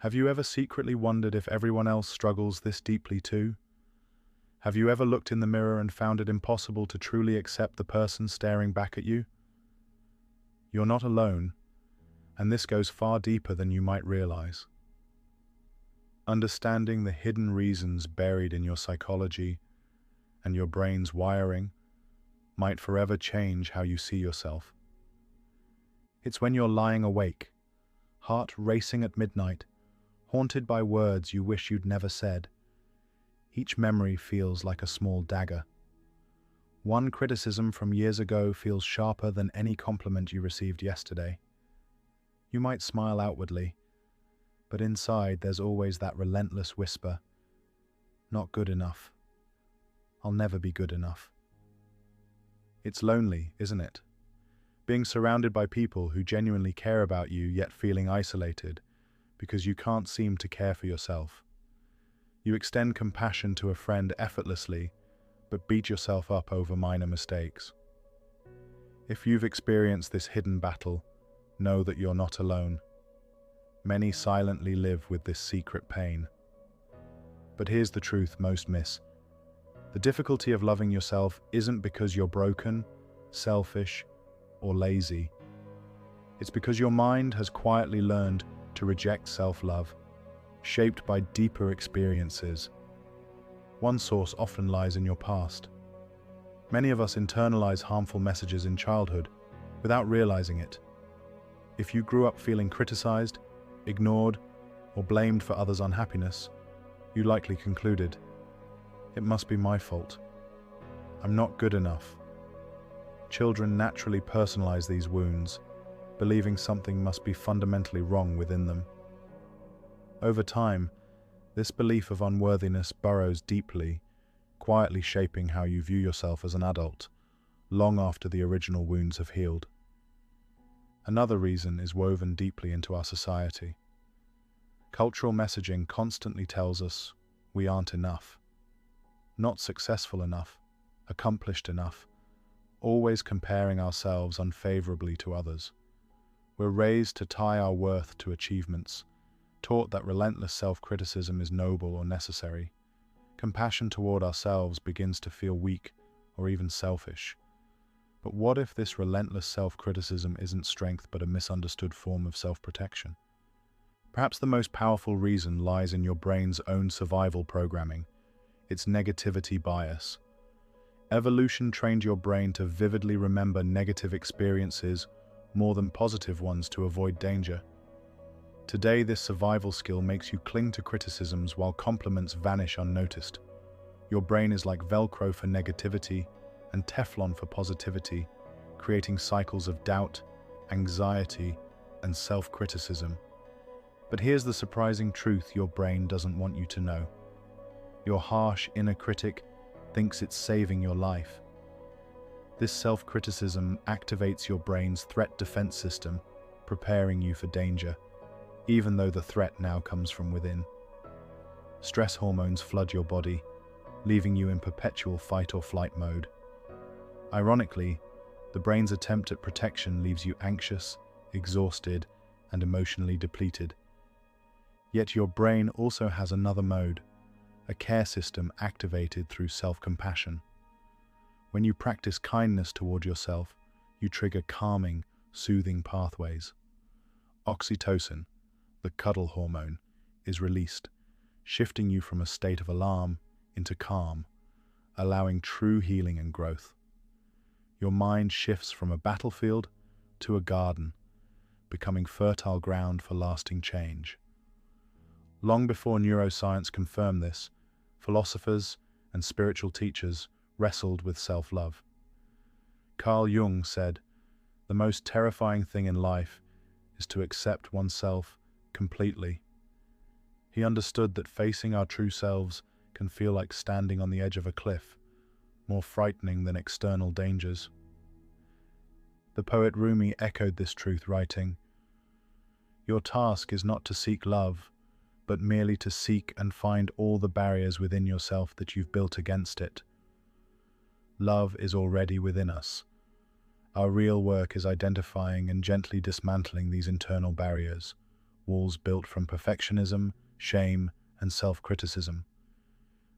Have you ever secretly wondered if everyone else struggles this deeply too? Have you ever looked in the mirror and found it impossible to truly accept the person staring back at you? You're not alone, and this goes far deeper than you might realize. Understanding the hidden reasons buried in your psychology and your brain's wiring might forever change how you see yourself. It's when you're lying awake, heart racing at midnight, haunted by words you wish you'd never said. Each memory feels like a small dagger. One criticism from years ago feels sharper than any compliment you received yesterday. You might smile outwardly, but inside there's always that relentless whisper, "Not good enough. I'll never be good enough." It's lonely, isn't it? Being surrounded by people who genuinely care about you yet feeling isolated because you can't seem to care for yourself. You extend compassion to a friend effortlessly, but beat yourself up over minor mistakes. If you've experienced this hidden battle, know that you're not alone. Many silently live with this secret pain. But here's the truth most miss. The difficulty of loving yourself isn't because you're broken, selfish, or lazy. It's because your mind has quietly learned to reject self-love, shaped by deeper experiences. One source often lies in your past. Many of us internalize harmful messages in childhood without realizing it. If you grew up feeling criticized, ignored, or blamed for others' unhappiness, you likely concluded, "It must be my fault. I'm not good enough." Children naturally personalize these wounds, believing something must be fundamentally wrong within them. Over time, this belief of unworthiness burrows deeply, quietly shaping how you view yourself as an adult, long after the original wounds have healed. Another reason is woven deeply into our society. Cultural messaging constantly tells us we aren't enough, not successful enough, accomplished enough, always comparing ourselves unfavorably to others. We're raised to tie our worth to achievements, taught that relentless self-criticism is noble or necessary. Compassion toward ourselves begins to feel weak or even selfish. But what if this relentless self-criticism isn't strength but a misunderstood form of self-protection? Perhaps the most powerful reason lies in your brain's own survival programming, its negativity bias. Evolution trained your brain to vividly remember negative experiences more than positive ones to avoid danger. Today, this survival skill makes you cling to criticisms while compliments vanish unnoticed. Your brain is like Velcro for negativity and Teflon for positivity, creating cycles of doubt, anxiety, and self-criticism. But here's the surprising truth your brain doesn't want you to know. Your harsh inner critic thinks it's saving your life. This self-criticism activates your brain's threat defense system, preparing you for danger, even though the threat now comes from within. Stress hormones flood your body, leaving you in perpetual fight or flight mode. Ironically, the brain's attempt at protection leaves you anxious, exhausted, and emotionally depleted. Yet your brain also has another mode, a care system activated through self-compassion. When you practice kindness toward yourself, you trigger calming, soothing pathways. Oxytocin, the cuddle hormone, is released, shifting you from a state of alarm into calm, allowing true healing and growth. Your mind shifts from a battlefield to a garden, becoming fertile ground for lasting change. Long before neuroscience confirmed this, philosophers and spiritual teachers wrestled with self-love. Carl Jung said, "The most terrifying thing in life is to accept oneself completely." He understood that facing our true selves can feel like standing on the edge of a cliff, more frightening than external dangers. The poet Rumi echoed this truth, writing, "Your task is not to seek love, but merely to seek and find all the barriers within yourself that you've built against it. Love is already within us. Our real work is identifying and gently dismantling these internal barriers, walls built from perfectionism, shame, and self-criticism.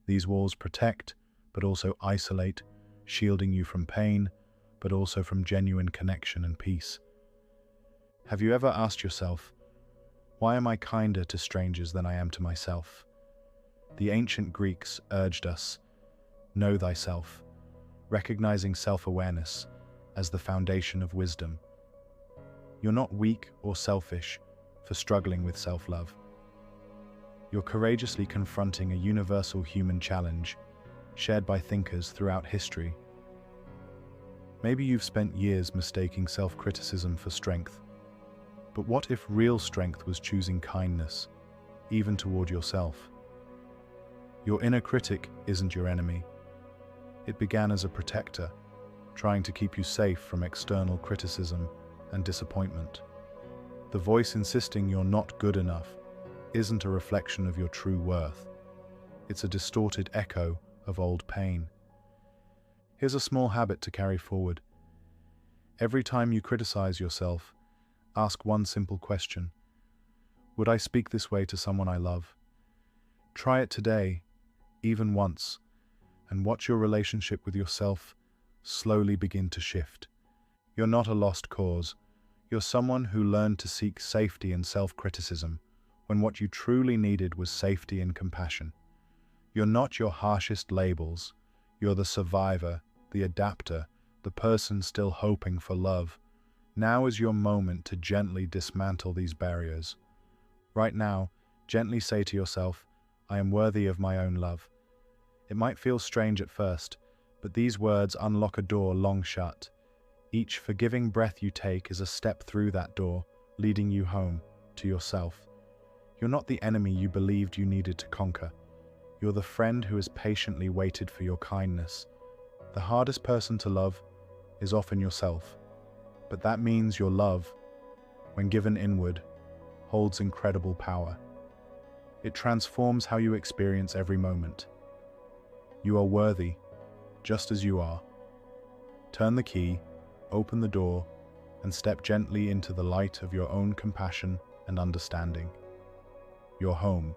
These walls protect, but also isolate, shielding you from pain, but also from genuine connection and peace. Have you ever asked yourself, why am I kinder to strangers than I am to myself? The ancient Greeks urged us, know thyself, recognizing self-awareness as the foundation of wisdom. You're not weak or selfish for struggling with self-love. You're courageously confronting a universal human challenge shared by thinkers throughout history. Maybe you've spent years mistaking self-criticism for strength. But what if real strength was choosing kindness, even toward yourself? Your inner critic isn't your enemy. It began as a protector, trying to keep you safe from external criticism and disappointment. The voice insisting you're not good enough isn't a reflection of your true worth. It's a distorted echo of old pain. Here's a small habit to carry forward. Every time you criticize yourself, ask one simple question. Would I speak this way to someone I love? Try it today, even once, and watch your relationship with yourself slowly begin to shift. You're not a lost cause. You're someone who learned to seek safety in self-criticism when what you truly needed was safety and compassion. You're not your harshest labels. You're the survivor, the adapter, the person still hoping for love. Now is your moment to gently dismantle these barriers. Right now, gently say to yourself, I am worthy of my own love. It might feel strange at first, but these words unlock a door long shut. Each forgiving breath you take is a step through that door, leading you home, to yourself. You're not the enemy you believed you needed to conquer. You're the friend who has patiently waited for your kindness. The hardest person to love is often yourself. But that means your love, when given inward, holds incredible power. It transforms how you experience every moment. You are worthy, just as you are. Turn the key, open the door, and step gently into the light of your own compassion and understanding. Your home.